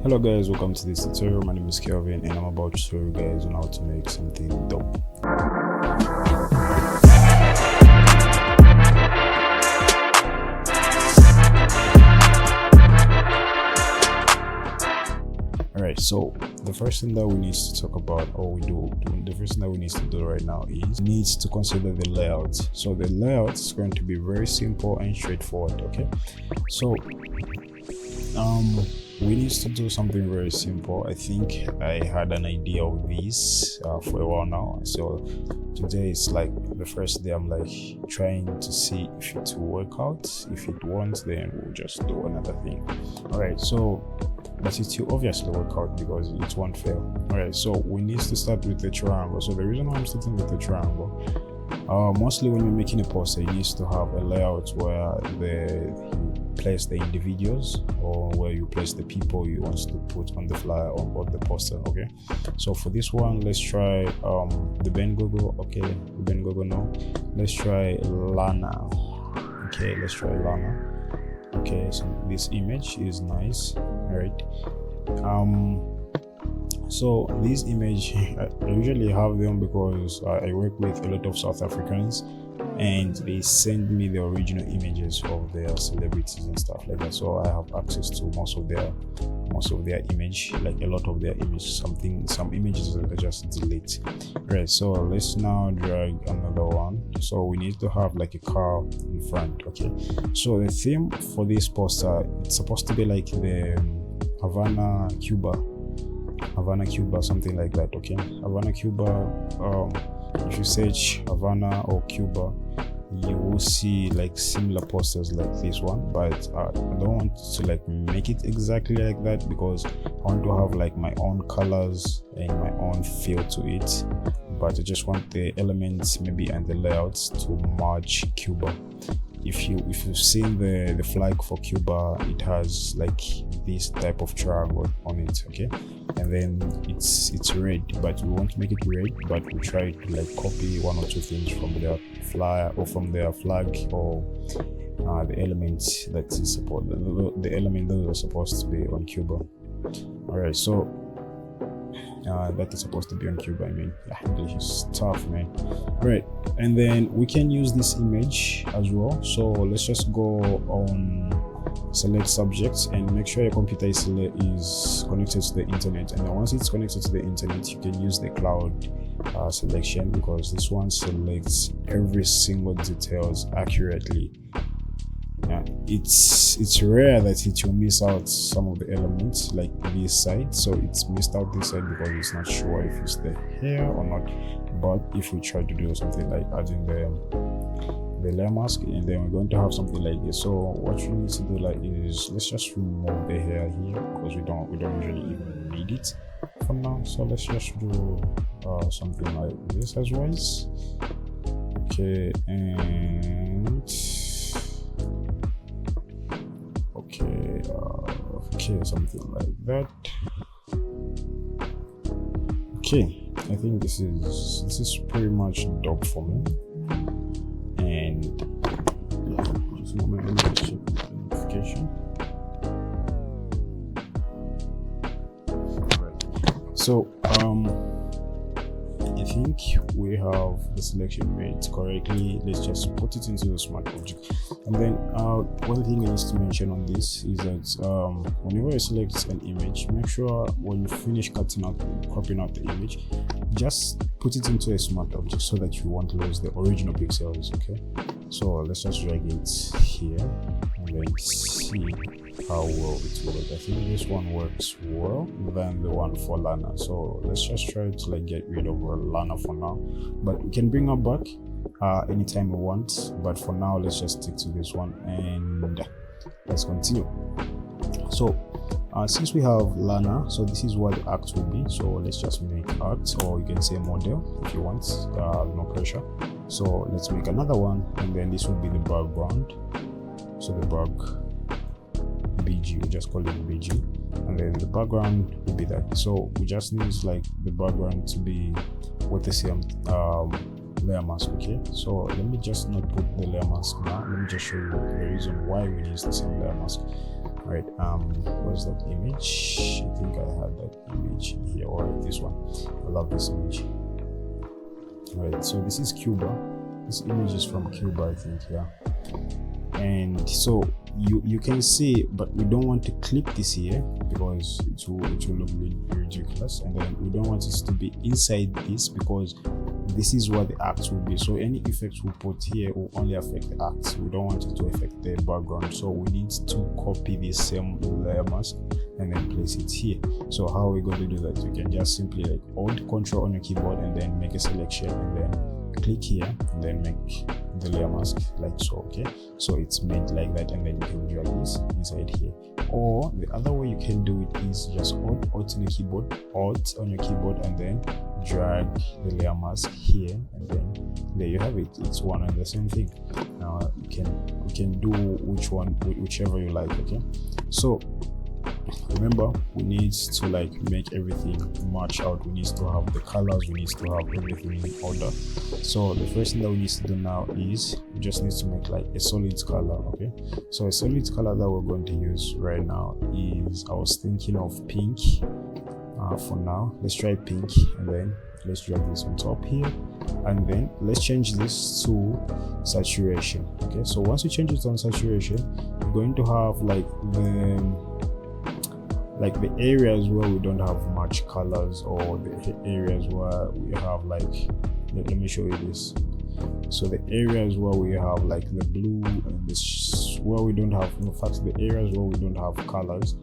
Hello guys, welcome to this tutorial. My name is Kelvin and I'm about to show you guys on how to make something dope. Alright, so the first thing that we need to talk about, the first thing that we need to do right now is needs to consider the layout. So the layout is going to be very simple and straightforward. Okay, so we need to do something very simple. I think I had an idea of this for a while now, so today it's like the first day I'm like trying to see if it will work out. If it won't, then we'll just do another thing. All right, so but it will obviously work out because it won't fail. All right, so we need to start with the triangle. So the reason why I'm starting with the triangle, mostly when you're making a poster, you need to have a layout where you place the individuals or where you place the people you want to put on the flyer or on the poster. Okay, so for this one, let's try the Ben Gogo. Okay, Ben Gogo, no, let's try Lana. Okay, let's try Lana. Okay, so this image is nice. All right, so this image I usually have them because I work with a lot of South Africans and they send me the original images of their celebrities and stuff like that, so I have access to most of their image, like a lot of their image. Some images I just delete. Right, so let's now drag another one. So we need to have like a car in front. Okay, so the theme for this poster, it's supposed to be like the Havana, Cuba, something like that. Okay, Havana, Cuba. If you search Havana or Cuba, you will see like similar posters like this one, but I don't want to like make it exactly like that because I want to have like my own colors and my own feel to it, but I just want the elements maybe and the layouts to match Cuba. If you've seen the flag for Cuba, it has like this type of triangle on it. Okay, and then it's red, but we won't make it red, but we try to like copy one or two things from their flyer or from their flag or the elements that is the element that are supposed to be on Cuba. All right, so that is supposed to be on Cuba. I mean, English is tough, man. All right, and then we can use this image as well. So let's just go on select subjects and make sure your computer is connected to the internet, and then once it's connected to the internet you can use the cloud selection, because this one selects every single details accurately. It's rare that it will miss out some of the elements like this side, so it's missed out this side because it's not sure if it's the hair or not. But if we try to do something like adding the layer mask, and then we're going to have something like this. So what we need to do like is let's just remove the hair here because we don't usually even need it for now. So let's just do something like this as well. Okay, and okay, something like that. Okay, I think this is pretty much dope for me. And yeah, just a moment, let me check the notification. Right. So I think we have the selection made correctly. Let's just put it into the smart object. And then one thing I need to mention on this is that whenever you select an image, make sure when you finish cropping out the image, just put it into a smart object so that you won't lose the original pixels. Okay, so let's just drag it here and then see how well it will work. I think this one works well than the one for Lana, so let's just try to like get rid of Lana for now, but we can bring her back anytime we want. But for now, let's just stick to this one and let's continue. So since we have Lana, so this is what the act will be. So let's just make act, or you can say model if you want, no pressure. So let's make another one, and then this will be the background. So the BG, we just call it BG, and then the background will be that. So we just need like the background to be with the same layer mask. Okay, so let me just not put the layer mask now. Let me just show you the reason why we use the same layer mask. All right, where's that image? I this one. I love this image. All right, so this is Cuba. This image is from Cuba, I think. Yeah. And so you can see, but we don't want to clip this here because it will look really ridiculous, and then we don't want it to be inside this because this is what the act will be. So any effects we put here will only affect the act. We don't want it to affect the background, so we need to copy this same layer mask and then place it here. So how are we going to do that? You can just simply like hold Control on your keyboard and then make a selection and then click here and then make the layer mask like so. Okay, so it's made like that, and then you can drag this inside here. Or the other way you can do it is just hold Alt on your keyboard, Alt on your keyboard, and then drag the layer mask here, and then there you have it. It's one and the same thing. Now you can do whichever you like. Okay, so remember, we need to like make everything match out. We need to have the colors, we need to have everything in order. So the first thing that we need to do now is we just need to make like a solid color. Okay, so a solid color that we're going to use right now is, I was thinking of pink. For now, let's try pink, and then let's drag this on top here, and then let's change this to saturation. Okay, so once you change it on saturation, you're going to have like the areas where we don't have much colors, or the areas where we have like, let me show you this. So the areas where we have like the blue and this, where we don't have, in fact the areas where we don't have colors,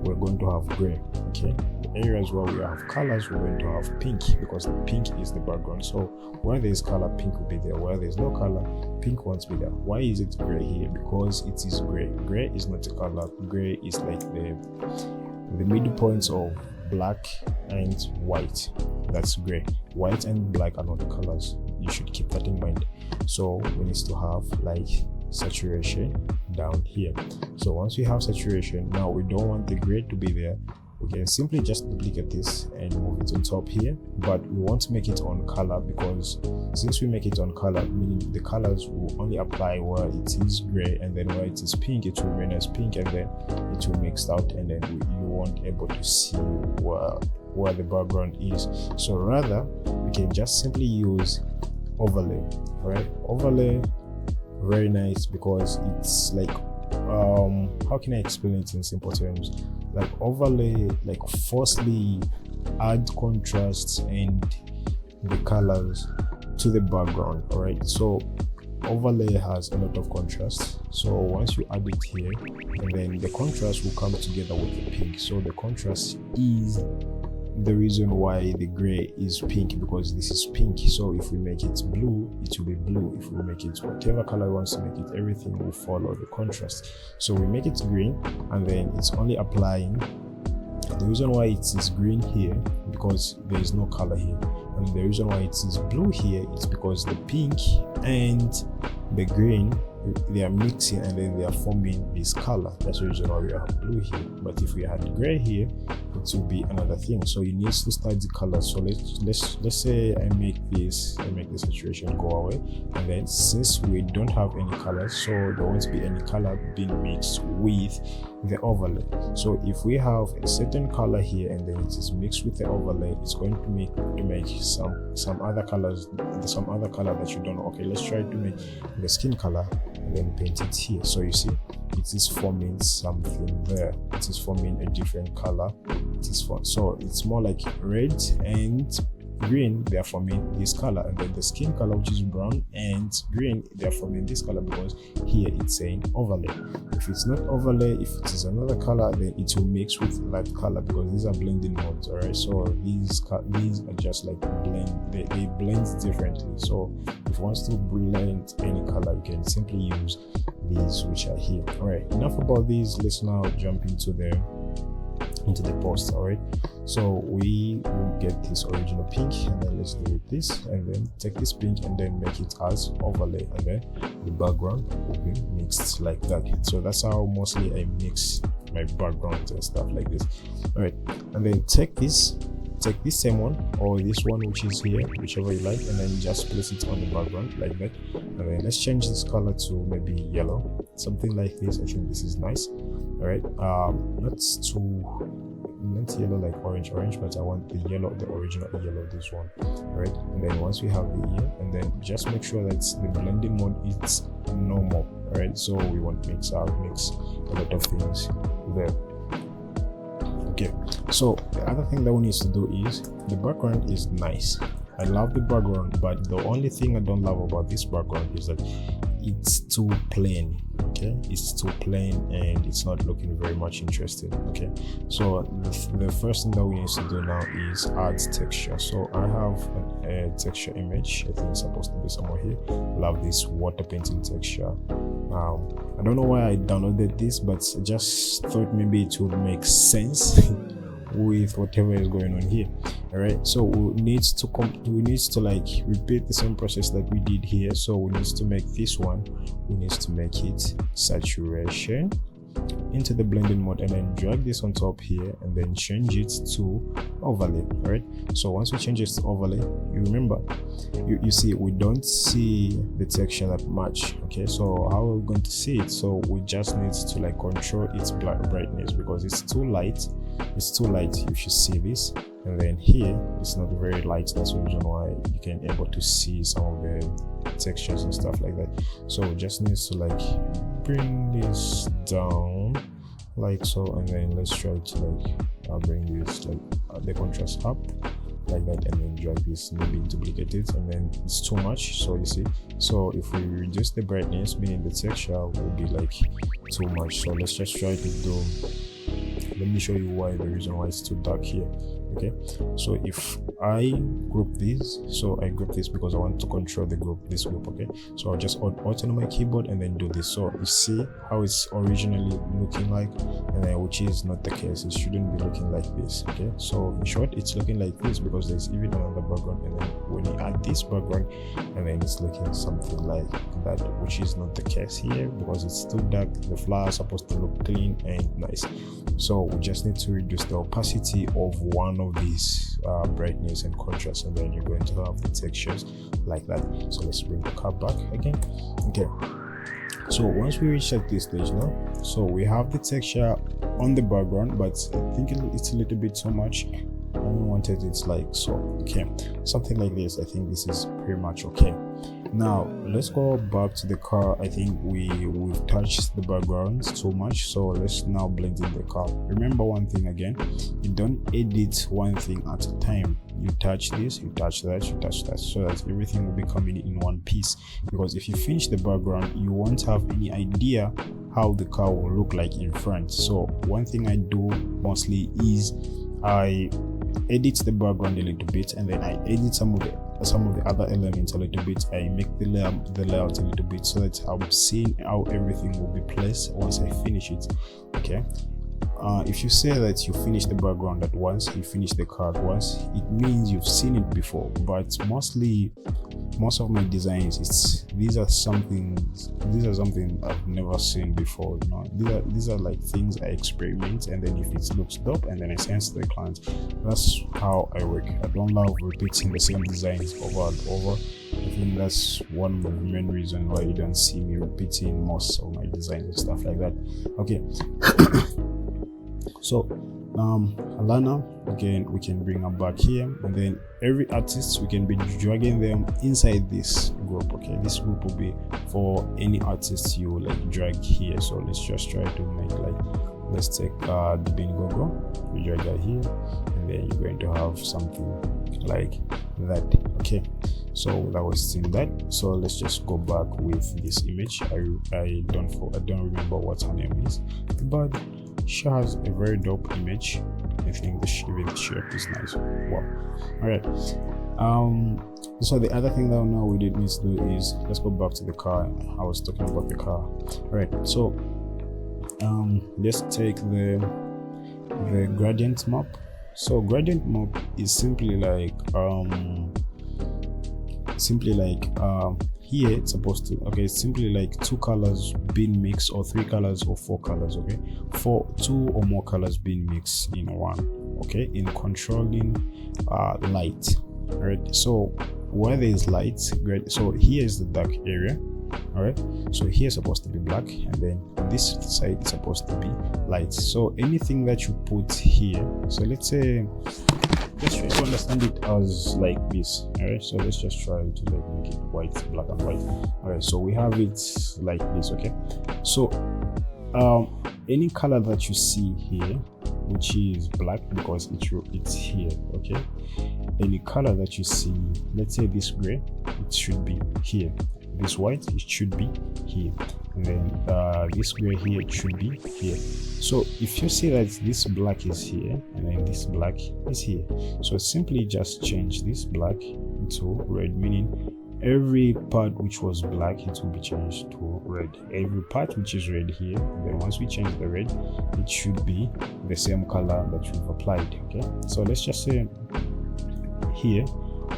we're going to have gray. Okay, the areas where we have colors, we're going to have pink, because the pink is the background. So where there's color, pink will be there. Where there's no color, pink won't be there. Why is it gray here? Because it is gray. Gray is not a color. Gray is like the middle points of black and white. That's gray. White and black are not the colors. You should keep that in mind. So we need to have like saturation down here. So once we have saturation, now we don't want the gray to be there. We can simply just duplicate this and move it on top here, but we want to make it on color, because since we make it on color, meaning the colors will only apply where it is gray, and then where it is pink, it will remain as pink, and then it will mix out, and then you won't able to see where the background is. So rather, we can just simply use overlay. Right, overlay, very nice, because it's like how can I explain it in simple terms? Like overlay, like firstly add contrast and the colors to the background. All right, so overlay has a lot of contrast. So once you add it here, and then the contrast will come together with the pink. So the contrast is the reason why the gray is pink, because this is pink. So if we make it blue, it will be blue. If we make it whatever color we want to make it, everything will follow the contrast. So we make it green, and then it's only applying. The reason why it is green here, because there is no color here, and the reason why it is blue here is because the pink and the green, they are mixing, and then they are forming this color. That's the reason why we have blue here. But if we had gray here, it will be another thing. So you need to start the color. So let's say I make the saturation go away, and then since we don't have any colors, so there won't be any color being mixed with the overlay. So if we have a certain color here, and then it is mixed with the overlay, it's going to make some other colors, some other color that you don't know. Okay, let's try to make the skin color and then paint it here. So you see, it is forming something there. It is forming a different color. So it's more like red and green, they are forming this color, and then the skin color, which is brown and green, they are forming this color, because here it's saying overlay. If it's not overlay, if it is another color, then it will mix with that color, because these are blending modes. All right, so these are just like blend, they blend differently. So if you want to blend any color, you can simply use these which are here. All right, enough about these. Let's now jump into the post. All right, so we will get this original pink, and then let's do this, and then take this pink and then make it as overlay, and then the background will be mixed like that. So that's how mostly I mix my backgrounds and stuff like this. All right, and then take this same one, or this one which is here, whichever you like, and then just place it on the background like that. And then let's change this color to maybe yellow, something like this. I think this is nice. All right, not too similar yellow like orange, but I want the yellow, the original yellow, this one, right? And then once we have the here, and then just make sure that the blending mode is normal, right? So we want to mix a lot of things there. Okay, so the other thing that we need to do is the background is nice. I love the background, but the only thing I don't love about this background is that it's too plain. Okay, it's too plain and it's not looking very much interesting. Okay, so the first thing that we need to do now is add texture. So I have a texture image. I think it's supposed to be somewhere here. Love this water painting texture. I don't know why I downloaded this, but I just thought maybe it would make sense with whatever is going on here. All right, so we need to like repeat the same process that we did here. So we need to make this one, we need to make it saturation into the blending mode, and then drag this on top here and then change it to overlay. All right, so once we change it to overlay, you remember, you see we don't see the texture that much. Okay, so how are we going to see it? So we just need to like control its brightness, because it's too light. It's too light. You should see this, and then here it's not very light. That's the reason why you can able to see some of the textures and stuff like that. So we just need to like bring this down like so, and then let's try to like bring this like the contrast up like that, and then drag this, maybe duplicate it, and then it's too much. So you see, so if we reduce the brightness, meaning the texture will be like too much. So let's just try to do, let me show you why, the reason why it's too dark here. Okay, so if I group this, so I group this because I want to control this group. Okay, so I'll just alt on my keyboard and then do this. So you see how it's originally looking like, and then which is not the case. It shouldn't be looking like this. Okay, so in short, it's looking like this because there's even another background, and then when you add this background, and then it's looking something like that, which is not the case here because it's too dark. The flower is supposed to look clean and nice. So we just need to reduce the opacity of one of these, brightness and contrast, and then you're going to have the textures like that. So let's bring the car back again. Okay, so once we reach at this stage now, so we have the texture on the background, but I think it's a little bit too much. I wanted it like so. Okay, something like this. I think this is pretty much okay. Now let's go back to the car. I think we've touched the background too much, so let's now blend in the car. Remember one thing again, you don't edit one thing at a time. You touch this, you touch that, you touch that, so that everything will be coming in one piece. Because if you finish the background, you won't have any idea how the car will look like in front. So one thing I do mostly is I edit the background a little bit, and then I edit some of the other elements a little bit. I make the layout a little bit, so that I'm seeing how everything will be placed once I finish it. Okay, if you say that you finish the background at once, you finish the car at once, it means you've seen it before. But most of my designs, these are something I've never seen before. You know, these are like things I experiment, and then if it looks dope, and then I send to the client. That's how I work. I don't love repeating the same designs over and over. I think that's one of the main reasons why you don't see me repeating most of my designs and stuff like that. Okay. So Alana, again, we can bring her back here, and then every artist, we can be dragging them inside this group. Okay, this group will be for any artist you like drag here. So let's just try to make like, let's take the Bean Gogo, we drag that here, and then you're going to have something like that. Okay, so without wasting that, so let's just go back with this image. I don't remember what her name is, but she has a very dope image. I think even the shape is nice. Wow. All right, so the other thing that now we did need to do is, let's go back to the car. I was talking about the car. All right, so let's take the gradient map. So gradient map is simply like here it's supposed to, okay, it's simply like two colors being mixed, or three colors or four colors. Okay, two or more colors being mixed in one. Okay, in controlling light. All right, so where there is light, great. So here is the dark area, All right, so here's supposed to be black, and then on this side it's supposed to be light. So anything that you put here, so let's say, let's try to understand it as like this. All right, so let's just try to like make it white, black and white. All right, so we have it like this. Okay, so any color that you see here, which is black because it's here, okay, any color that you see, let's say this gray, it should be here, this white, it should be here, and then this gray here, it should be here. So if you see that this black is here and then this black is here, so simply just change this black into red, meaning every part which was black, it will be changed to red. Every part which is red here, then once we change the red, it should be the same color that we've applied. Okay, so let's just say here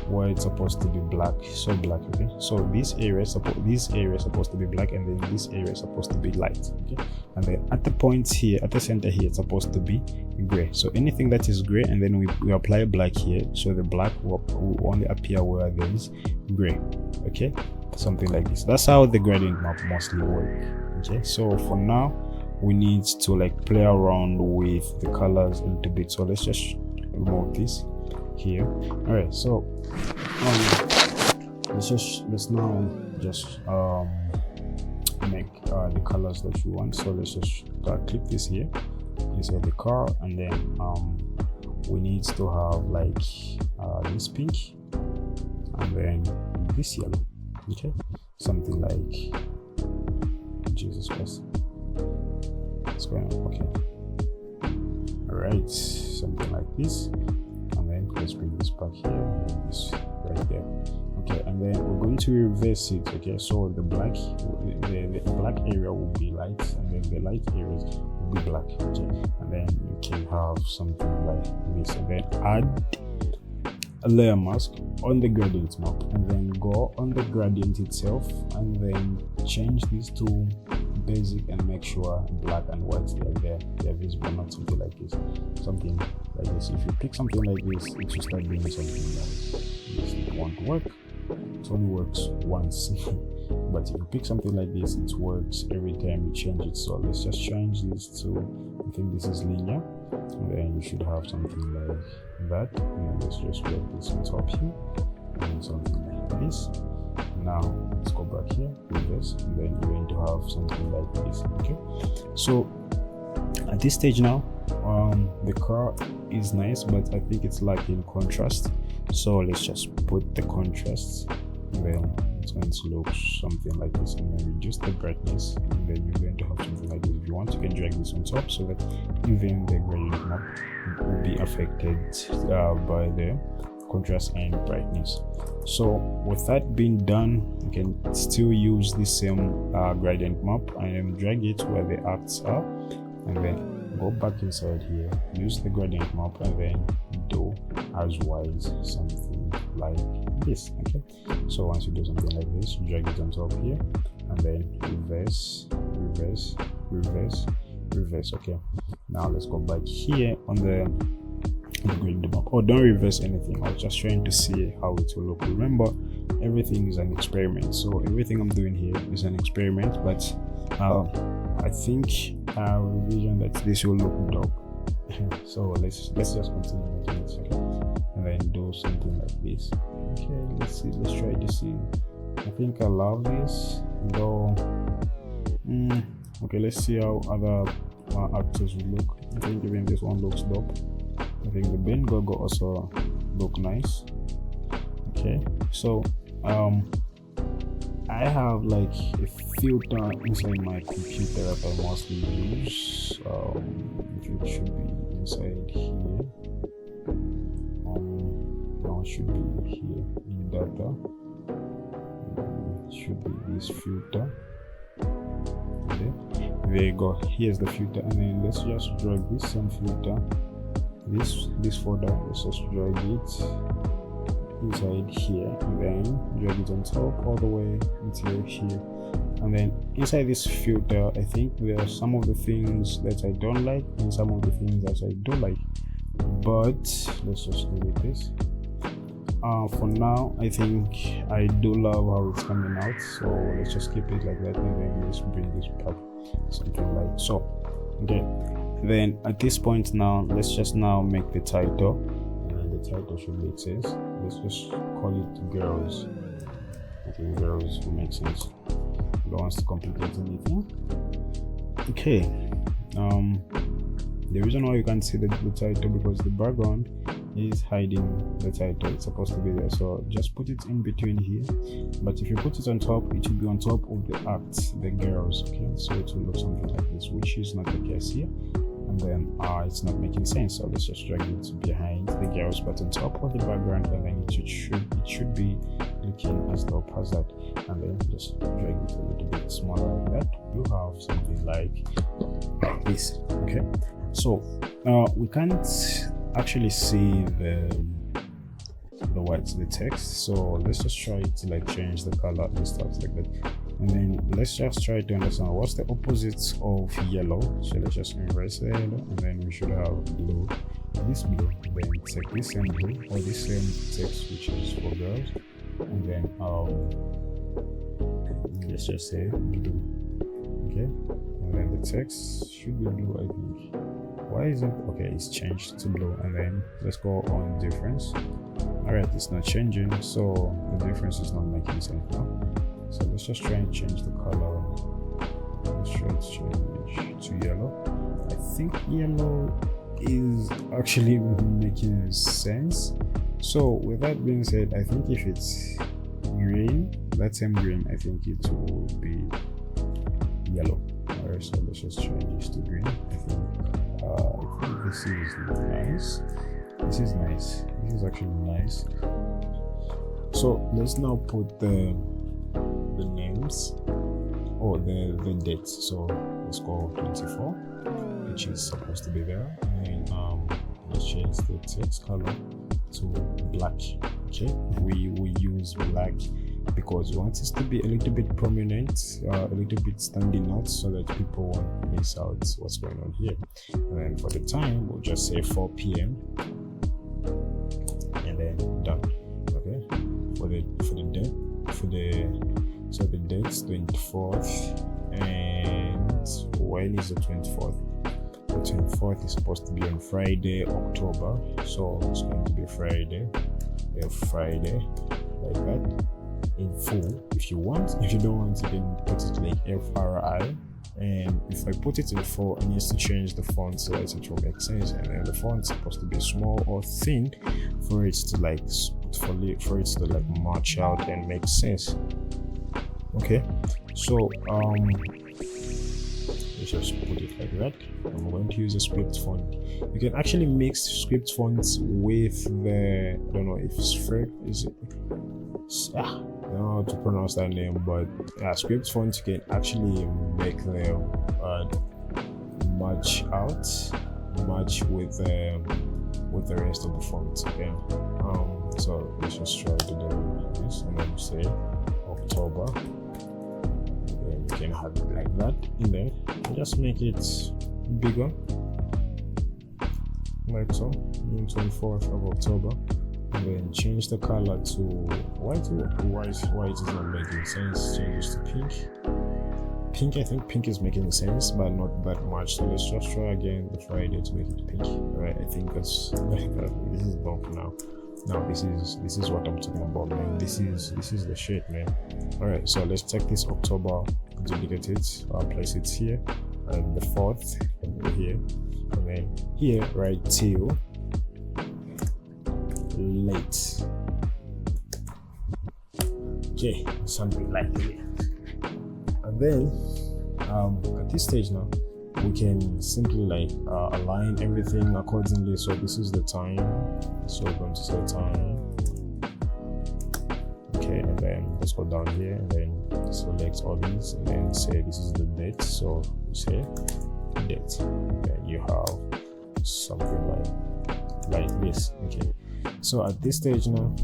where it's supposed to be black, so black. Okay, so this area is supposed to be black, and then this area is supposed to be light. Okay, and then at the points here, at the center here, it's supposed to be gray. So anything that is gray, and then we apply black here, so the black will only appear where there is gray. Okay, something like this. That's how the gradient map mostly work. Okay, so for now we need to like play around with the colors a little bit. So let's just remove this here. All right, so let's now just make the colors that you want. So let's just click this here inside the car, and then we need to have like this pink, and then this yellow. Okay, something like, Jesus Christ, what's going on? Okay, all right, something like this, and then let's bring this back here, and this right there. Okay, and then we're going to reverse it. Okay, so the black area will be light, and then the light areas will be black. Okay, and then you can have something like this, and then add a layer mask on the gradient map, and then go on the gradient itself, and then change these to basic, and make sure black and white they're visible, not something like this. Something like this. If you pick something like this, it will start doing something like this. It won't work. It only works once. But if you pick something like this, it works every time you change it. So let's just change this to, I think this is linear, and then you should have something like that. And then let's just drag this on top here, and something like this. Now let's go back here, reverse, and then you're going to have something like this. Okay, so at this stage now, the car is nice, but I think it's lacking contrast. So let's just put the contrast, and then it's going to look something like this, and then reduce the brightness, and then you're going to have something like this. If you want, you can drag this on top so that even the gradient map will be affected by the contrast and brightness. So with that being done, you can still use the same gradient map and drag it where the arcs are, and then go back inside here, use the gradient map, and then do as wise something like this. Okay, so once you do something like this, drag it on top here, and then reverse, reverse, reverse, reverse. Okay, now let's go back here on the gradient map. Oh, don't reverse anything. I was just trying to see how it will look. Remember, everything is an experiment, so everything I'm doing here is an experiment, but I think I envision that this will look dope. So let's just continue making it, okay? And then do something like this. Okay, let's try to see. I think I love this, though. Okay, let's see how other actors will look. I think even this one looks dope. I think the Ben Gogo also look nice. Okay, so I have like a filter inside my computer that I mostly use. It should be inside here. Now it should be here in data. It should be this filter. Okay, there you go. Here's the filter, and then let's just drag this same filter, this folder. Let's just drag it inside here, and then drag it on top all the way until here. And then inside this filter, I think there are some of the things that I don't like and some of the things that I do like, but let's just do with this. For now, I think I do love how it's coming out, so let's just keep it like that, and then let's bring this back something like so. Okay, then at this point now, let's just now make the title, and the title should make sense. Let's just call it girls. I think girls will make sense. Don't want to complicate anything. Okay, the reason why you can't see the title because the background is hiding the title. It's supposed to be there, so just put it in between here, but if you put it on top, it will be on top of the act, the girls. Okay, so it will look something like this, which is not the case here, and then it's not making sense. So let's just drag it behind the girls but on top of the background, and then it should be looking as dope as that, and then just drag it a little bit smaller like that. You have something like this. Okay, so we can't actually see the text, so let's just try to like change the color and stuff like that, and then let's just try to understand what's the opposite of yellow. So let's just inverse the yellow, and then we should have blue, this blue, then take this same blue or this same text which is for girls, and then let's just say blue. Okay, and then the text should be blue, I think. Why is it okay? It's changed to blue, and then let's go on difference. All right, it's not changing, so the difference is not making sense now. So let's just try and change the color. Let's try to change to yellow. I think yellow is actually making sense. So with that being said, I think if it's green, that same green, I think it will be yellow. All right, so let's just change this to green. I think this is nice. This is nice. This is actually nice. So let's now put the names or the dates. So let's go 24, which is supposed to be there, and let's change the text color to black. Okay, we use black because we want it to be a little bit prominent, a little bit standing out, so that people won't miss out what's going on here. And then for the time, we'll just say 4 p.m. and then done. Okay, for the date, so the date's 24th, and when is the 24th? The 24th is supposed to be on Friday, October, so it's going to be Friday, like that. In full if you want. If you don't want, you can put it like FRI, and if I put it in full, I need to change the font so that it will make sense, and then the font is supposed to be small or thin for it to like march out and make sense. Okay, so let's just put it like that. I'm going to use a script font. You can actually mix script fonts with the, I don't know if Script is it, I don't know how to pronounce that name, but script fonts you can actually make them match with the rest of the fonts. Okay, so let's just try to do this, and then say October, and then you can have it like that, and then just make it bigger like so, 24th of October. And then change the color to white is not making sense. Change this to pink. I think pink is making sense, but not that much, so let's just try again the Friday to make it pink. All right, I think this is bump now. This is what I'm talking about, man. This is the shit, man. All right, so let's take this October, duplicate it, place it here, and the 4th here, and then here right till late. Okay, something like that. And then at this stage now, we can simply like align everything accordingly. So this is the time, so we're going to say time. Okay, and then let's go down here and then select all these, and then say this is the date, so we say date. Then you have something like this. Okay, so at this stage now,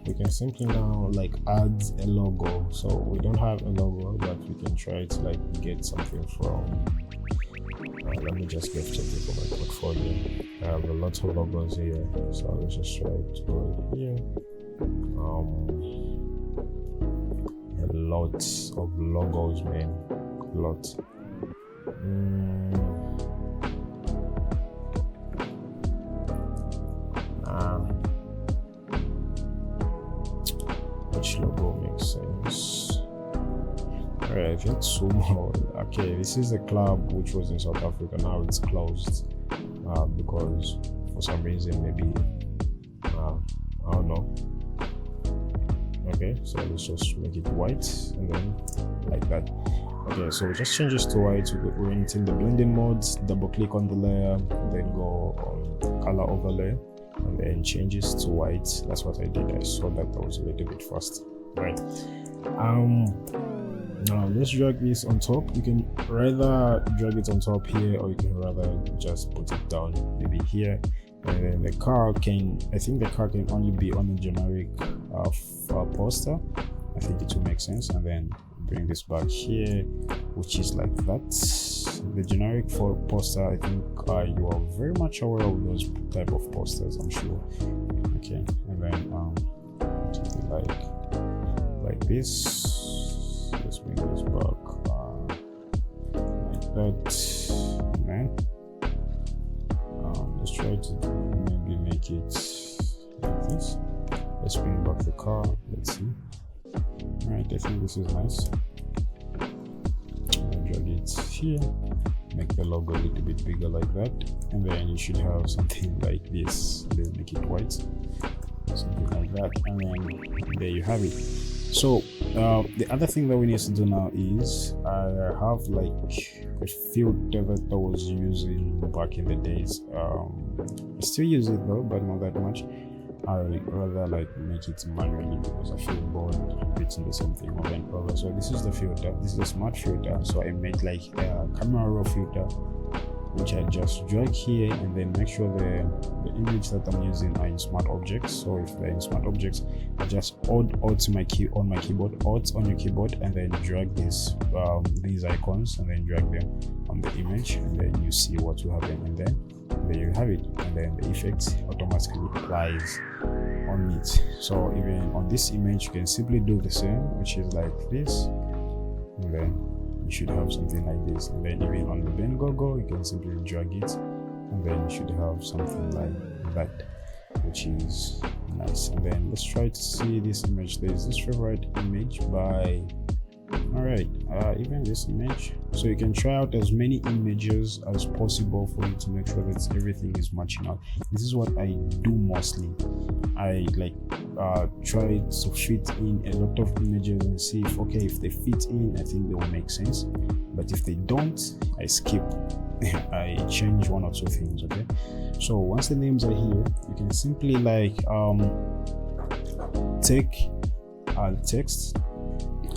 we can simply now like add a logo. So we don't have a logo, but we can try to like get something from let me just get something for my portfolio. I have a lot of logos here, so let's just try to go here. A lot of logos, man. A lot. Which logo makes sense? Alright, I think Sumo. Okay, this is a club which was in South Africa. Now it's closed because for some reason, maybe I don't know. Okay, so let's just make it white and then like that. Okay, so just change this to white. We're in the blending modes, double click on the layer, then go on color overlay and then change this to white. That's what I did. I saw that was a little bit fast. Right. Now let's drag this on top. You can rather drag it on top here, or you can rather just put it down maybe here. And then the car can, I think the car can only be on a generic poster. I think it will make sense. And then bring this back here, which is like that. The generic for poster, I think you are very much aware of those type of posters, I'm sure. Okay, and then something like this. Let's bring this back like that. And then let's try to maybe make it like this. Let's bring back the car. Let's see. Alright, I think this is nice. Drag it here, make the logo a little bit bigger like that, and then you should have something like this. Then make it white, something like that, and then there you have it. So the other thing that we need to do now is I have like a filter that I was using back in the days. I still use it though, but not that much. I rather like make it manually because I feel bored repeating the same thing over and over. So this is the filter. This is a smart filter. So I made like a camera raw filter, which I just drag here, and then make sure the image that I'm using are in smart objects. So if they're in smart objects, I just Alt on my keyboard, Alt on your keyboard, and then drag these icons, and then drag them on the image, and then you see what will happen, and then there you have it, and then the effect automatically applies on it. So even on this image, you can simply do the same, which is like this, and then you should have something like this. And then even on the Ben Gogo, you can simply drag it, and then you should have something like that, which is nice. And then let's try to see this image. There's this favorite image by even this image. So you can try out as many images as possible for you to make sure that everything is matching out. This is what I do mostly. I like try to fit in a lot of images and see if they fit in, I think they will make sense. But if they don't, I skip. I change one or two things. Okay, so once the names are here, you can simply like take text.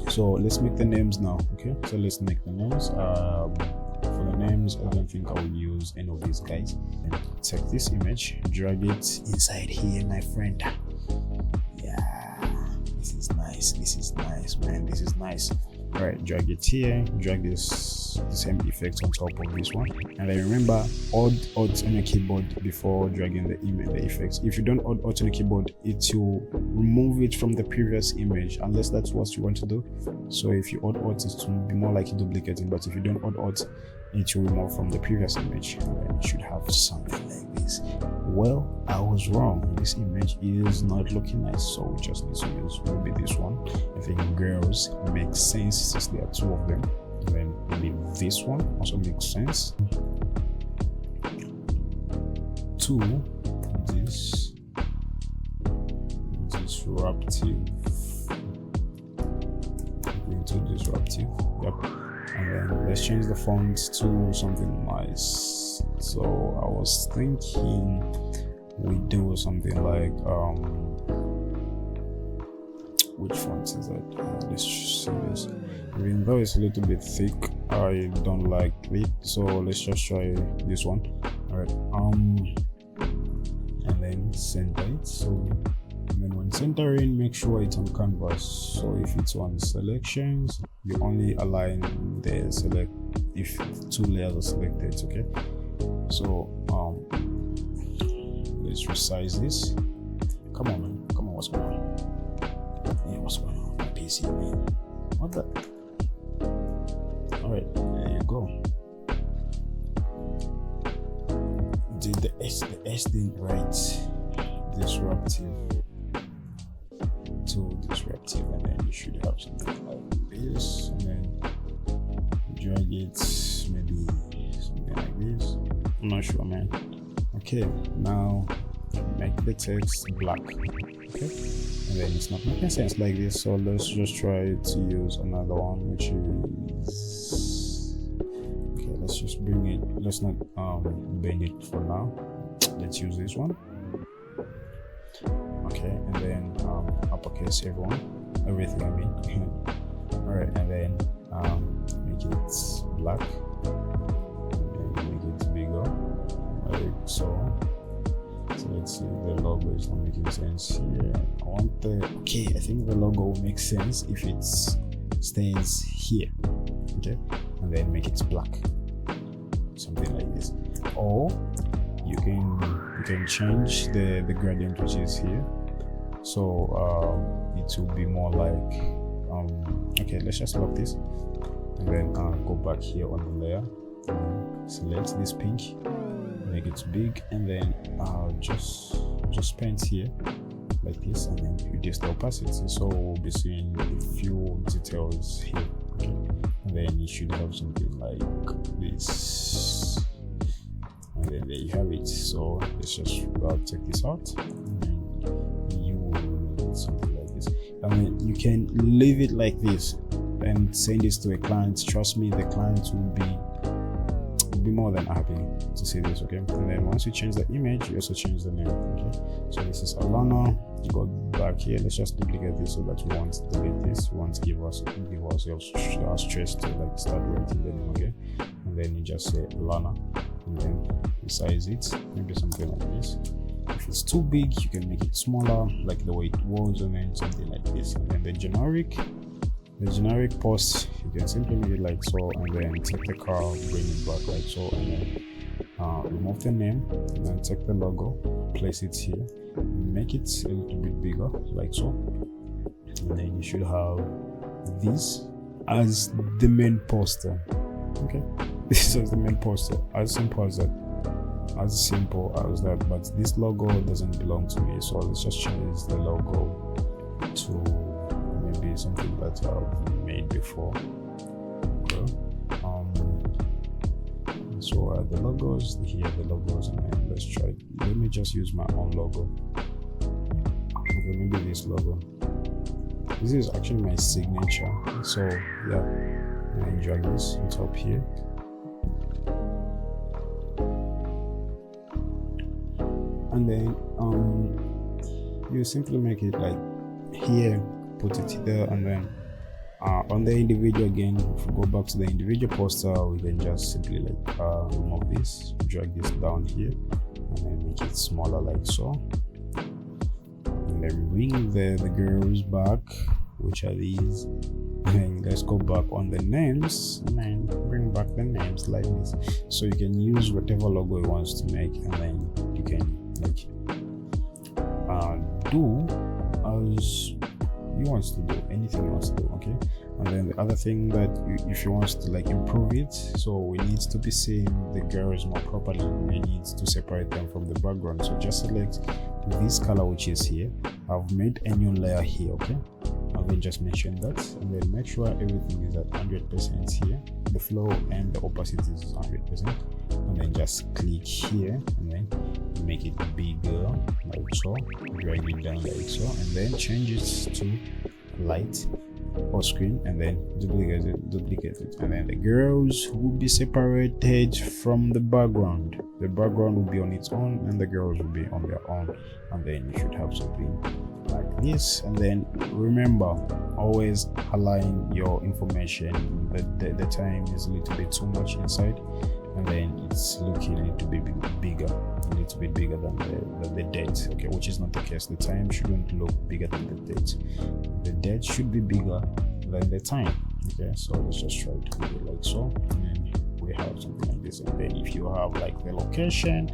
So let's make the names now. Okay, so let's make the names. For the names, I don't think I will use any of these guys. And take this image, drag it inside here, my friend. Yeah, this is nice, man. This is nice. All right, drag it here, drag the same effects on top of this one, and then remember, Alt on your keyboard before dragging the image, the effects. If you don't Alt on the keyboard, it will remove it from the previous image, unless that's what you want to do. So if you Alt, it will be more like duplicating, but if you don't Alt, it will remove from the previous image, and then you should have something like this. Well, I was wrong. This image is not looking nice, so we just need to use maybe this one. I think girls makes sense since there are two of them. And then maybe this one also makes sense. To this disruptive. Into disruptive. Yep. And then let's change the font to something nice. So I was thinking we do something like which font is that? Let's see this. Even though it's a little bit thick, I don't like it, so let's just try this one. All right, and then center it. So and then when centering, make sure it's on canvas. So if it's on selections, you only align the select if two layers are selected. Okay, So let's resize this. Come on, man. Come on, what's going on? Yeah, what's going on? My PC, man. What the? Alright, there you go. Did the S didn't write disruptive to disruptive, and then you should have something like this, and then drag it, maybe something like this. I'm not sure, man. Okay, now make the text black. Okay, and then it's not making sense like this, so let's just try to use another one, which is okay. Let's just bring it. Let's not bend it for now. Let's use this one. Okay, and then uppercase everything I mean. All right, and then make it black, and make it bigger, like so. So let's see, the logo is not making sense here. I think the logo will make sense if it stays here. Okay, and then make it black, something like this. Or you can change the gradient which is here, so it will be more like okay, let's just lock this, and then go back here on the layer, select this pink, make it big, and then just paint here like this, and then reduce the opacity, so we'll be seeing a few details here. Okay, and then you should have something like this, and then there you have it. So let's just take this out, and you will need something like this. I mean, you can leave it like this and send this to a client. Trust me, the client will be more than happy to see this. Okay, and then once you change the image, you also change the name. Okay, so this is Alana. You go back here. Let's just duplicate this so that we won't delete this. We won't give ourselves stress to like start writing the name. Okay, and then you just say Alana, and then resize it, maybe something like this. If it's too big, you can make it smaller, like the way it was, and then something like this. And then the generic post, you can simply make it like so, and then take the car, bring it back like so, and then remove the name, and then take the logo, place it here, make it a little bit bigger like so, and then you should have this as the main poster. Okay, this is the main poster, as simple as that. But this logo doesn't belong to me, so let's just change the logo to maybe something that I've made before. Okay. So the logos here, and then let's try. Let me just use my own logo. Okay, maybe this logo. This is actually my signature. So yeah, and drag this on top here. And then you simply make it like here, put it here, and then on the individual again, if we go back to the individual poster, we can just simply like remove this, drag this down here, and then make it smaller like so, and then bring the girls back, which are these, and let's go back on the names, and then bring back the names like this. So you can use whatever logo you want to make, and then you can like do as you want to do, anything you want to do. Okay, and then the other thing that if you want to like improve it, so we need to be seeing the girls more properly, we need to separate them from the background. So just select this color which is here. I've made a new layer here. Okay, and then just mention that, and then make sure everything is at 100% here, the flow and the opacity is 100%, and then just click here, and then make it bigger like so, drag it down like so, and then change it to light or screen, and then duplicate it, and then the girls will be separated from the background. The background will be on its own, and the girls will be on their own, and then you should have something like this. And then remember, always align your information. The time is a little bit too much inside, and then it's looking a little bit bigger than the date. Okay, which is not the case. The time shouldn't look bigger than the date. The date should be bigger than the time. Okay, so let's just try to do it like so, and then we have something like this. And then if you you have like the location.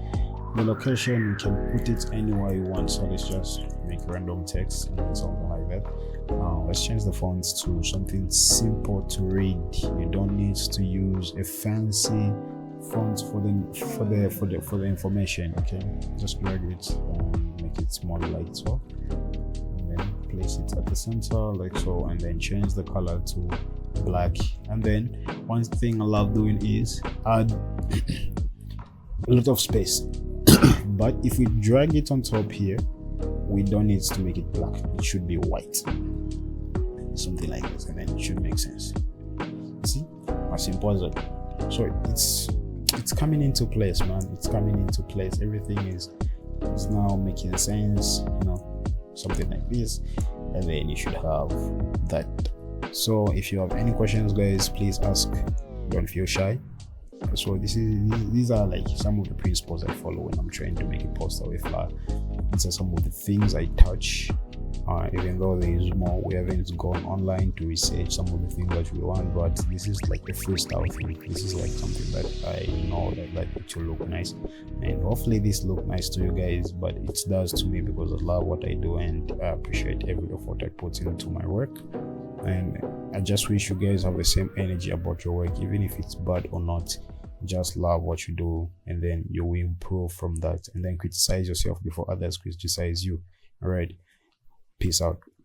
The location, you can put it anywhere you want. So let's just make random text and something like that. Let's change the fonts to something simple to read. You don't need to use a fancy font for the information. Okay, just drag it and make it small like so, and then place it at the center like so, and then change the color to black. And then one thing I love doing is add a lot of space. But if we drag it on top here, we don't need to make it black. It should be white, something like this, and then it should make sense. See, as simple as that. So it's coming into place, man. It's coming into place. Everything is now making sense, something like this, and then you should have that. So if you have any questions, guys, please ask. Don't feel shy. So these are like some of the principles I follow when I'm trying to make a poster with Flash. These are some of the things I touch. Even though there is more, we haven't gone online to research some of the things that we want, but this is like a freestyle thing. This is like something that I know that it will look nice, and hopefully this look nice to you guys. But it does to me because I love what I do and I appreciate every effort I put into my work. And I just wish you guys have the same energy about your work, even if it's bad or not. Just love what you do, and then you will improve from that, and then criticize yourself before others criticize you. All right, peace out.